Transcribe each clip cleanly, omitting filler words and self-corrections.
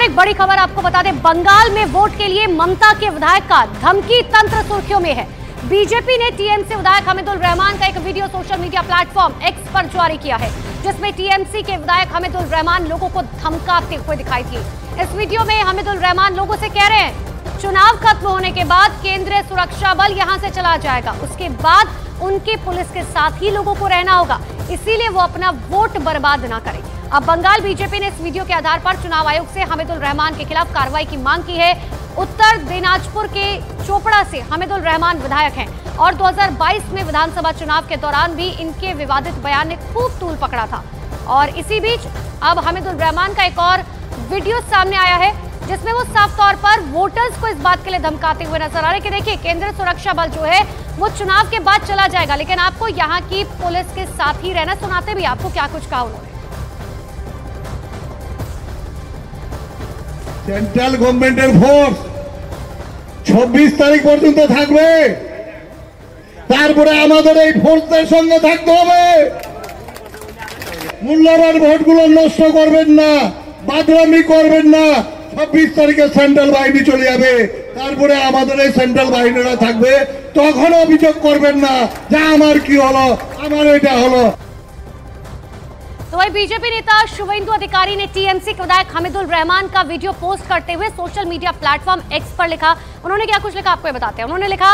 एक बड़ी खबर आपको बता दें, बंगाल में वोट के लिए ममता के विधायक का धमकी तंत्र सुर्खियों में है। बीजेपी ने टीएमसी विधायक हमीदुल रहमान का एक video social media platform x पर जारी किया है, जिसमें टीएमसी के विधायक हमीदुल रहमान लोगों को धमकाते हुए दिखाई दिए। इस वीडियो में हमीदुल रहमान लोगों से कह रहे हैं, चुनाव खत्म होने के बाद केंद्रीय सुरक्षा बल यहां से चला जाएगा, उसके बाद उनकी पुलिस के साथ ही लोगों को रहना होगा, इसीलिए वो अपना वोट बर्बाद ना करें। अब बंगाल बीजेपी ने इस वीडियो के आधार पर चुनाव आयोग से हमीदुल रहमान के खिलाफ कार्रवाई की मांग की है। उत्तर दिनाजपुर के चोपड़ा से हमीदुल रहमान विधायक हैं और 2022 में विधानसभा चुनाव के दौरान भी इनके विवादित बयान ने खूब तूल पकड़ा था। और इसी बीच अब हमीदुल रहमान का एक और वीडियो सामने आया है, जिसमें वो साफ तौर पर वोटर्स को इस बात के लिए धमकाते हुए नजर आ रहे कि देखिए, केंद्रीय सुरक्षा बल जो है वो चुनाव के बाद चला जाएगा, लेकिन आपको यहाँ की पुलिस के साथ ही रहना। सुनाते भी आपको क्या कुछ कहा उन्होंने। সেন্ট্রাল গভর্নমেন্টের ফোর্স ২৪ তারিখ পর্যন্ত থাকবে, তারপরে আমাদের এই ফোর্সের সঙ্গে থাকতে হবে। মূল্যবান ভোটগুলো নষ্ট করবেন না, বাদরামি করবেন না। ২৪ তারিখে সেন্ট্রাল বাহিনী চলে যাবে, তারপরে আমাদের এই সেন্ট্রাল বাহিনীরা থাকবে। তখন অভিযোগ করবেন না যে আমার কি হলো, আমার এটা হলো। तो वही बीजेपी नेता शुभेंदु अधिकारी ने टीएमसी के विधायक हमीदुल रहमान का वीडियो पोस्ट करते हुए सोशल मीडिया प्लेटफॉर्म एक्स पर लिखा। उन्होंने क्या कुछ लिखा आपको ये बताते हैं। उन्होंने लिखा,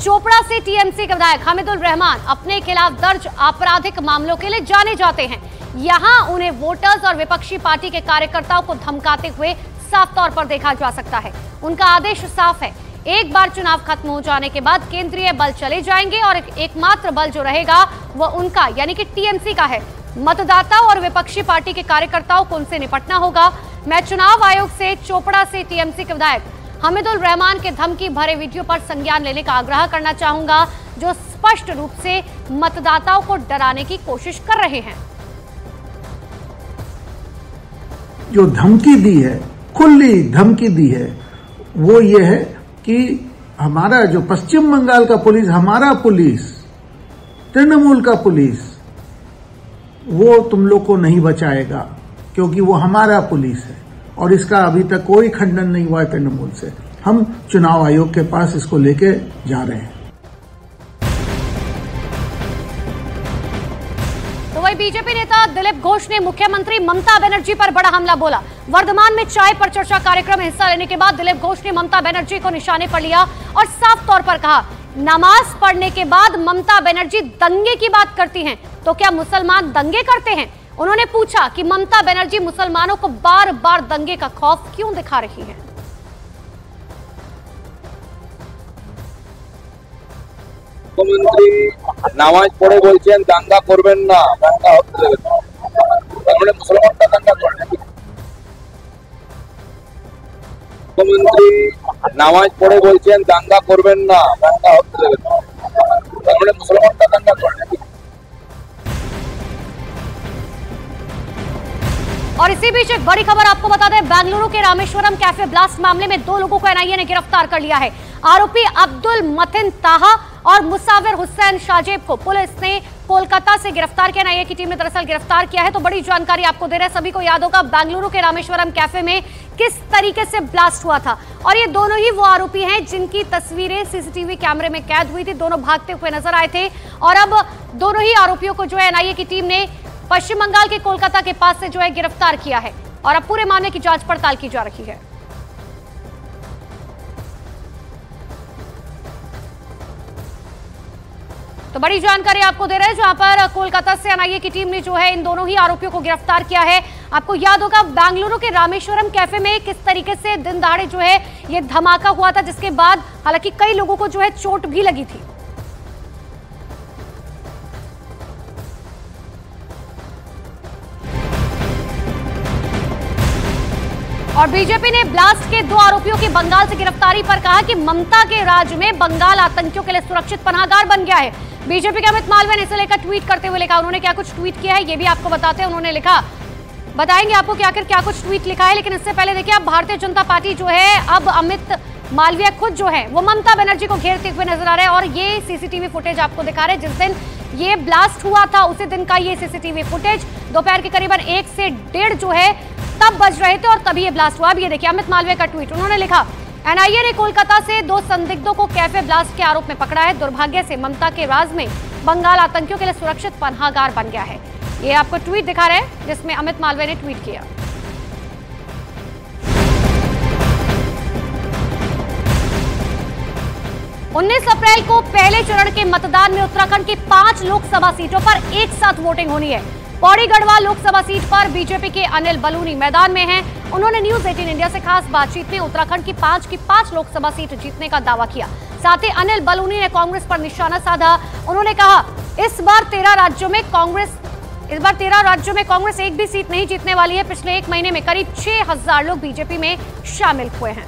चोपड़ा से टीएमसी के विधायक हमीदुल रहमान अपने खिलाफ दर्ज आपराधिक मामलों के लिए जाने जाते हैं। यहां उन्हें वोटर्स और विपक्षी पार्टी के कार्यकर्ताओं को धमकाते हुए साफ तौर पर देखा जा सकता है। उनका आदेश साफ है, एक बार चुनाव खत्म हो जाने के बाद केंद्रीय बल चले जाएंगे और एकमात्र बल जो रहेगा वह उनका यानी कि टीएमसी का है। मतदाताओं और विपक्षी पार्टी के कार्यकर्ताओं को उनसे निपटना होगा। मैं चुनाव आयोग से चोपड़ा से टीएमसी के विधायक हमीदुल रहमान के धमकी भरे वीडियो पर संज्ञान लेने का आग्रह करना चाहूंगा, जो स्पष्ट रूप से मतदाताओं को डराने की कोशिश कर रहे हैं। जो धमकी दी है, खुली धमकी दी है, वो ये है कि हमारा जो पश्चिम बंगाल का पुलिस, हमारा पुलिस, तृणमूल का पुलिस, वो तुम लोग को नहीं बचाएगा, क्योंकि वो हमारा पुलिस है। और इसका अभी तक कोई खंडन नहीं हुआ है तृणमूल से। हम चुनाव आयोग के पास इसको लेके जा रहे हैं। तो वही बीजेपी नेता दिलीप घोष ने मुख्यमंत्री ममता बनर्जी पर बड़ा हमला बोला। वर्धमान में चाय पर चर्चा कार्यक्रम में हिस्सा लेने के बाद दिलीप घोष ने ममता बनर्जी को निशाने पर लिया और साफ तौर पर कहा, नमाज पढ़ने के बाद ममता बनर्जी दंगे की बात करती हैं, तो क्या मुसलमान दंगे करते हैं? उन्होंने पूछा कि ममता बनर्जी मुसलमानों को बार बार दंगे का खौफ क्यों दिखा रही हैं? मुख्यमंत्री नामाज पढ़े बोलছেন দাঙ্গা করবেন না, দাঙ্গা হচ্ছে তাহলে মুসলমানরা দাঙ্গা করে। মুখ্যমন্ত্রী নামাজ পড়ে বলছেন দাঙ্গা করবেন না, দাঙ্গা হচ্ছে তাহলে মুসলমানরা দাঙ্গা করে। और इसी बीच एक बड़ी खबर आपको बता दें, बेंगलुरु के रामेश्वरम कैफे ब्लास्ट मामले में 2 लोगों को एनआईए ने गिरफ्तार कर लिया है। आरोपी अब्दुल मथिन ताहा और मुसाविर हुसैन शाजेब को पुलिस ने कोलकाता से गिरफ्तार किया। एनआईए की टीम ने दरअसल गिरफ्तार किया है। तो बड़ी जानकारी आपको दे रहे हैं। सभी को याद होगा बेंगलुरु के रामेश्वरम कैफे में किस तरीके से ब्लास्ट हुआ था, और ये दोनों ही वो आरोपी हैं जिनकी तस्वीरें सीसीटीवी कैमरे में कैद हुई थी। दोनों भागते हुए नजर आए थे और अब दोनों ही आरोपियों को जो है एनआईए की टीम ने पश्चिम बंगाल के कोलकाता के पास से जो है गिरफ्तार किया है और अब पूरे मामले की जांच पड़ताल की जा रही है। तो बड़ी जानकारी आपको दे रहे हैं, जहां पर कोलकाता से एनआईए की टीम ने जो है इन दोनों ही आरोपियों को गिरफ्तार किया है। आपको याद होगा बेंगलुरु के रामेश्वरम कैफे में किस तरीके से दिन दहाड़े जो है ये धमाका हुआ था, जिसके बाद हालांकि कई लोगों को जो है चोट भी लगी थी। और बीजेपी ने ब्लास्ट के 2 आरोपियों की बंगाल से गिरफ्तारी पर कहा कि ममता के राज में बंगाल आतंकियों के लिए सुरक्षित पनाहगार बन गया है। बीजेपी के अमित मालवीय ने इसे लेकर ट्वीट करते हुए लिखा। उन्होंने क्या कुछ ट्वीट किया है ये भी आपको बताते हैं। उन्होंने लिखा, बताएंगे आपको कि आखिर क्या कुछ ट्वीट लिखा है, लेकिन इससे पहले देखिए, अब भारतीय जनता पार्टी जो है, अब अमित मालवीय खुद जो है वो ममता बनर्जी को घेरते हुए नजर आ रहे हैं और ये सीसीटीवी फुटेज आपको दिखा रहे हैं। जिस दिन ये ब्लास्ट हुआ था उसी दिन का ये सीसीटीवी फुटेज दोपहर के करीबन 1 से 1.5 जो है तब बज रहे थे और तभी ये ब्लास्ट हुआ। अब ये देखिए अमित मालवीय का ट्वीट, उन्होंने लिखा, एनआईए ने कोलकाता से 2 संदिग्धों को कैफे ब्लास्ट के आरोप में पकड़ा है। दुर्भाग्य से ममता के राज में बंगाल आतंकियों के लिए सुरक्षित पनाहगार बन गया है। ये आपको ट्वीट दिखा रहे हैं जिसमें अमित मालवीय ने ट्वीट किया। 19 अप्रैल को पहले चरण के मतदान में उत्तराखंड की 5 लोकसभा सीटों पर एक साथ वोटिंग होनी है। पौड़ी गढ़वाल लोकसभा सीट पर बीजेपी के अनिल बलूनी मैदान में हैं। उन्होंने न्यूज 18 इंडिया से खास बातचीत में उत्तराखंड की 5 लोकसभा सीट जीतने का दावा किया। साथ ही अनिल बलूनी ने कांग्रेस पर निशाना साधा। उन्होंने कहा, इस बार 13 राज्यों में कांग्रेस एक भी सीट नहीं जीतने वाली है। पिछले 1 महीने में करीब 6000 लोग बीजेपी में शामिल हुए हैं।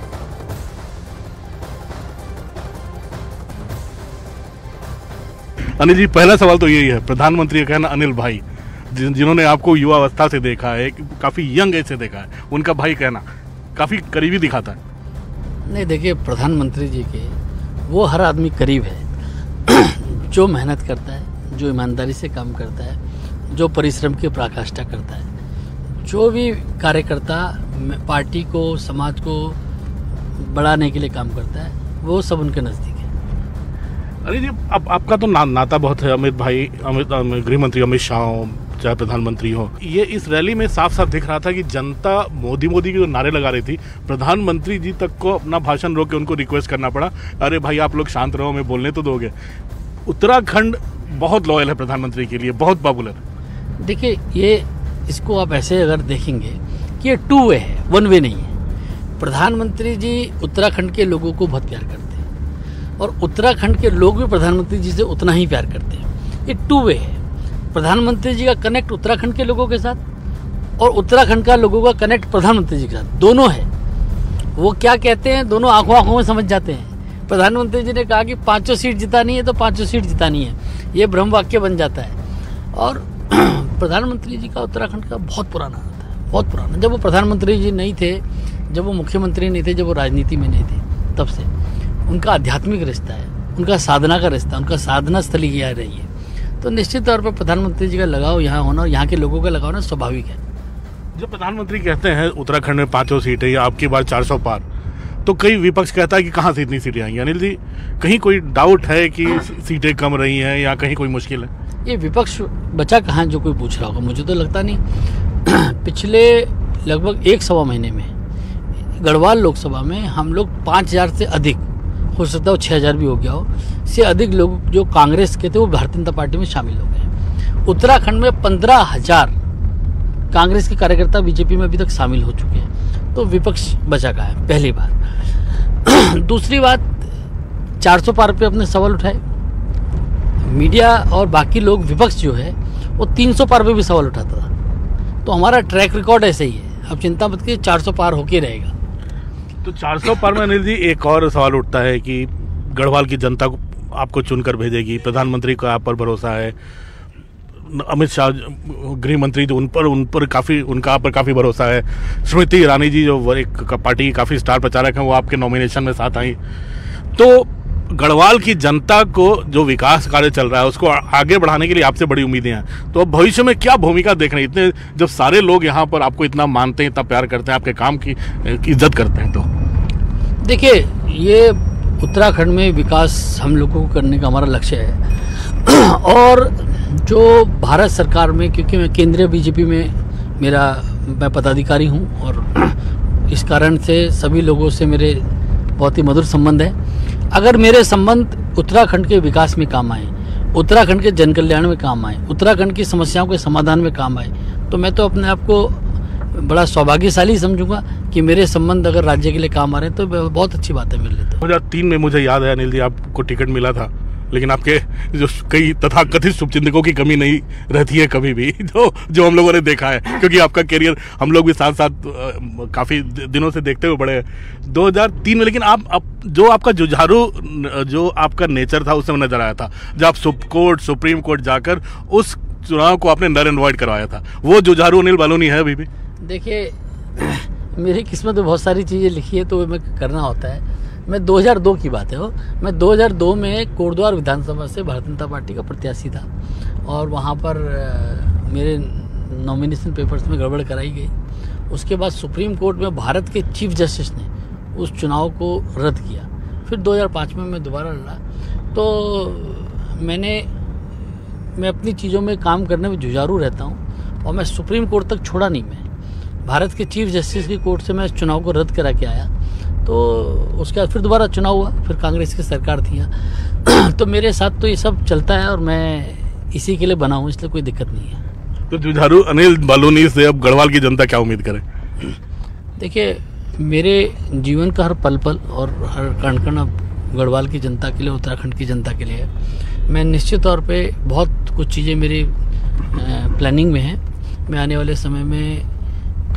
अनिल जी, पहला सवाल तो यही है, प्रधानमंत्री का कहना अनिल भाई, जिन्होंने आपको युवा अवस्था से देखा है, काफी यंग एज से देखा है, उनका भाई कहना काफी करीबी दिखाता है। नहीं, देखिए प्रधानमंत्री जी के वो हर आदमी करीब है जो मेहनत करता है, जो ईमानदारी से काम करता है, जो परिश्रम की पराकाष्ठा करता है, जो भी कार्यकर्ता पार्टी को, समाज को बढ़ाने के लिए काम करता है, वो सब उनके नज़दीक है। अरे जी, अब आपका तो नाता बहुत है, अमित भाई, गृह मंत्री अमित शाह हो, चाहे प्रधानमंत्री हो। ये इस रैली में साफ साफ दिख रहा था कि जनता मोदी के जो नारे लगा रही थी, प्रधानमंत्री जी तक को अपना भाषण रोक के उनको रिक्वेस्ट करना पड़ा, अरे भाई आप लोग शांत रहो, मैं बोलने तो दोगे। उत्तराखंड बहुत लॉयल है प्रधानमंत्री के लिए, बहुत पॉपुलर। देखिए, ये इसको आप ऐसे अगर देखेंगे कि ये 2 वे है, 1 वे नहीं है। प्रधानमंत्री जी उत्तराखंड के लोगों को बहुत प्यार करते हैं और उत्तराखंड के लोग भी प्रधानमंत्री जी से उतना ही प्यार करते हैं। ये 2 वे है। प्रधानमंत्री जी का कनेक्ट उत्तराखंड के लोगों के साथ और उत्तराखंड का लोगों का कनेक्ट प्रधानमंत्री जी के साथ, दोनों है। वो क्या कहते हैं, दोनों आंखों में समझ जाते हैं। प्रधानमंत्री जी ने कहा कि 5 सीट जितानी है तो 5 सीट जितानी है, ये ब्रह्म वाक्य बन जाता है। और प्रधानमंत्री जी का उत्तराखंड का बहुत पुराना नाता है, बहुत पुराना। जब वो प्रधानमंत्री जी नहीं थे, जब वो मुख्यमंत्री नहीं थे, जब वो राजनीति में नहीं थे, तब से उनका आध्यात्मिक रिश्ता है, उनका साधना का रिश्ता, उनका साधना स्थली यहाँ रही है। तो निश्चित तौर पर प्रधानमंत्री जी का लगाव यहाँ होना और यहाँ के लोगों का लगाव होना स्वाभाविक है। जब प्रधानमंत्री कहते हैं उत्तराखंड में 5 सीटें या आपकी बार 400 पार, तो कई विपक्ष कहता है कि कहाँ से इतनी सीटें आएंगी। अनिल जी, कहीं कोई डाउट है कि सीटें कम रही हैं या कहीं कोई मुश्किल है? ये विपक्ष बचा कहाँ जो कोई पूछ रहा होगा, मुझे तो लगता नहीं। पिछले लगभग 1 सवा महीने में गढ़वाल लोकसभा में हम लोग 5000 से अधिक, हो सकता है 6000 भी हो गया हो, से अधिक लोग जो कांग्रेस के थे वो भारतीय जनता पार्टी में शामिल हो गए। उत्तराखंड में 15000 कांग्रेस के कार्यकर्ता बीजेपी में अभी तक शामिल हो चुके हैं। तो विपक्ष बचा का है, पहली बात। दूसरी बात, 400 पार पे अपने सवाल उठाए। मीडिया और बाकी लोग, विपक्ष जो है वो 300 पार पे भी सवाल उठाता था। तो हमारा ट्रैक रिकॉर्ड ऐसे ही है। अब चिंता मत कीजिए, 400 पार होके रहेगा। तो 400 पार में अनिल जी एक और सवाल उठता है कि गढ़वाल की जनता को आपको चुनकर भेजेगी, प्रधानमंत्री का आप पर भरोसा है, अमित शाह गृह मंत्री जो उनका आप पर काफ़ी भरोसा है, स्मृति ईरानी जी जो एक पार्टी की काफ़ी स्टार प्रचारक हैं, वो आपके नॉमिनेशन में साथ आई। तो गढ़वाल की जनता को जो विकास कार्य चल रहा है उसको आगे बढ़ाने के लिए आपसे बड़ी उम्मीदें हैं। तो अब भविष्य में क्या भूमिका देख रहे हैं, इतने जब सारे लोग यहाँ पर आपको इतना मानते हैं, इतना प्यार करते हैं, आपके काम की इज्जत करते हैं? तो देखिए, ये उत्तराखंड में विकास हम लोगों को करने का हमारा लक्ष्य है। और जो भारत सरकार में, क्योंकि मैं केंद्रीय बीजेपी में मैं पदाधिकारी हूँ और इस कारण से सभी लोगों से मेरे बहुत ही मधुर संबंध है। अगर मेरे संबंध उत्तराखंड के विकास में काम आए, उत्तराखंड के जन कल्याण में काम आए, उत्तराखंड की समस्याओं के समाधान में काम आए, तो मैं तो अपने आप को बड़ा सौभाग्यशाली समझूंगा कि मेरे संबंध अगर राज्य के लिए काम आ रहे हैं, तो बहुत अच्छी बात है मेरे लिए। 2003 में मुझे याद है अनिल जी, आपको टिकट मिला था, लेकिन आपके जो कई तथाकथित शुभचिंतकों की कमी नहीं रहती है कभी भी, जो हम लोगों ने देखा है, क्योंकि आपका करियर हम लोग भी साथ साथ काफ़ी दिनों से देखते हुए बड़े हैं। 2003 में लेकिन आप जो आपका जुझारू, जो आपका नेचर था, उस समय नजर आया था जब आप सुप्रीम कोर्ट जाकर उस चुनाव को आपने नर एंड वॉइड करवाया था। वो जुझारू अनिल बलूनी है अभी भी? देखिए, मेरी किस्मत में बहुत सारी चीज़ें लिखी है, तो मैं करना होता है। मैं 2002 की बात है वो, मैं 2002 में कोटद्वार विधानसभा से भारतीय जनता पार्टी का प्रत्याशी था और वहाँ पर मेरे नॉमिनेशन पेपर्स में गड़बड़ कराई गई उसके बाद सुप्रीम कोर्ट में भारत के चीफ जस्टिस ने उस चुनाव को रद्द किया। फिर 2005 में मैं दोबारा लड़ा। तो मैं अपनी चीज़ों में काम करने में जुझारू रहता हूँ और मैं सुप्रीम कोर्ट तक छोड़ा नहीं। मैं भारत के चीफ जस्टिस की कोर्ट से मैं चुनाव को रद्द करा के आया। तो उसके बाद फिर दोबारा चुनाव हुआ, फिर कांग्रेस की सरकार थी। तो मेरे साथ तो ये सब चलता है और मैं इसी के लिए बना हूँ, इसलिए कोई दिक्कत नहीं है। तो जुझारू अनिल बलूनी से अब गढ़वाल की जनता क्या उम्मीद करे? देखिए, मेरे जीवन का हर पल पल और हर कण कण अब गढ़वाल की जनता के लिए, उत्तराखंड की जनता के लिए है। मैं निश्चित तौर पे बहुत कुछ चीज़ें मेरी प्लानिंग में हैं। मैं आने वाले समय में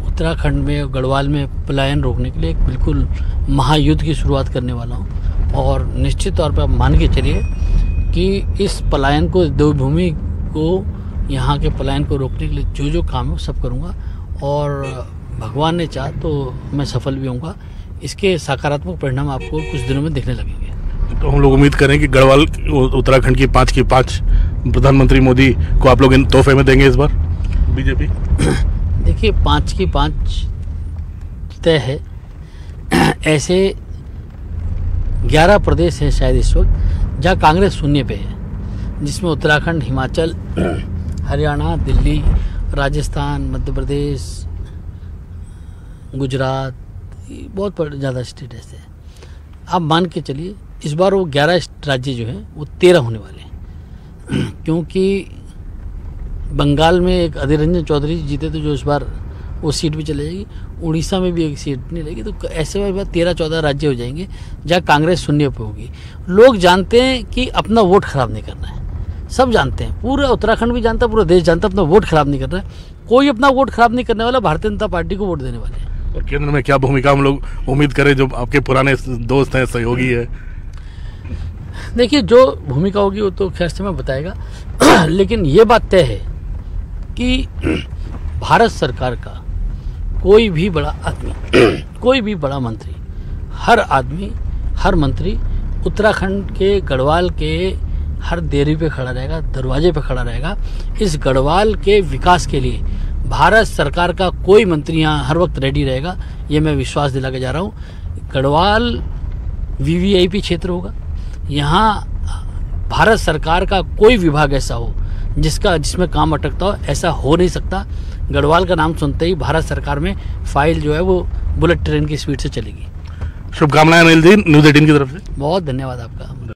उत्तराखंड में, गढ़वाल में पलायन रोकने के लिए एक बिल्कुल महायुद्ध की शुरुआत करने वाला हूँ। और निश्चित तौर पे आप मान के चलिए कि इस पलायन को, देवभूमि को, यहाँ के पलायन को रोकने के लिए जो जो काम है वो सब करूँगा और भगवान ने चाहा तो मैं सफल भी होऊंगा। इसके सकारात्मक परिणाम आपको कुछ दिनों में दिखने लगेंगे। तो हम लोग उम्मीद करें कि गढ़वाल उत्तराखंड की 5 की 5 प्रधानमंत्री मोदी को आप लोग इन तोहफे में देंगे इस बार बीजेपी? देखिए, 5 की 5 तय है। ऐसे 11 प्रदेश हैं शायद इस वक्त जहाँ कांग्रेस शून्य पे है, जिसमें उत्तराखंड, हिमाचल, हरियाणा, दिल्ली, राजस्थान, मध्य प्रदेश, गुजरात, बहुत ज़्यादा स्टेट ऐसे हैं। आप मान के चलिए इस बार वो 11 राज्य जो हैं वो 13 होने वाले हैं। क्योंकि बंगाल में एक अधीर रंजन चौधरी जीते तो जो इस बार वो सीट भी चले जाएगी, उड़ीसा में भी एक सीट नहीं लगेगी। तो ऐसे में 13-14 राज्य हो जाएंगे जहाँ कांग्रेस शून्य पे होगी। लोग जानते हैं कि अपना वोट खराब नहीं करना है, सब जानते हैं, पूरा उत्तराखंड भी जानता है, पूरा देश जानता है, अपना वोट खराब नहीं करना है। कोई अपना वोट खराब नहीं करने वाला, भारतीय जनता पार्टी को वोट देने वाले हैं। और केंद्र में क्या भूमिका हम लोग उम्मीद करें, जो आपके पुराने दोस्त हैं, सहयोगी है? देखिए, जो भूमिका होगी वो तो खैर समय बताएगा। लेकिन ये बात तय है कि भारत सरकार का कोई भी बड़ा आदमी, कोई भी बड़ा मंत्री, हर आदमी, हर मंत्री उत्तराखंड के, गढ़वाल के हर देरी पे खड़ा रहेगा, दरवाजे पे खड़ा रहेगा। इस गढ़वाल के विकास के लिए भारत सरकार का कोई मंत्री यहाँ हर वक्त रेडी रहेगा, ये मैं विश्वास दिला के जा रहा हूँ। गढ़वाल वीवीआईपी क्षेत्र होगा। यहाँ भारत सरकार का कोई विभाग ऐसा हो जिसमें काम अटकता हो, ऐसा हो नहीं सकता। गढ़वाल का नाम सुनते ही भारत सरकार में फाइल जो है वो बुलेट ट्रेन की स्पीड से चलेगी। शुभकामनाएं अनिल जी, न्यूज़ 18 की तरफ से। बहुत धन्यवाद आपका।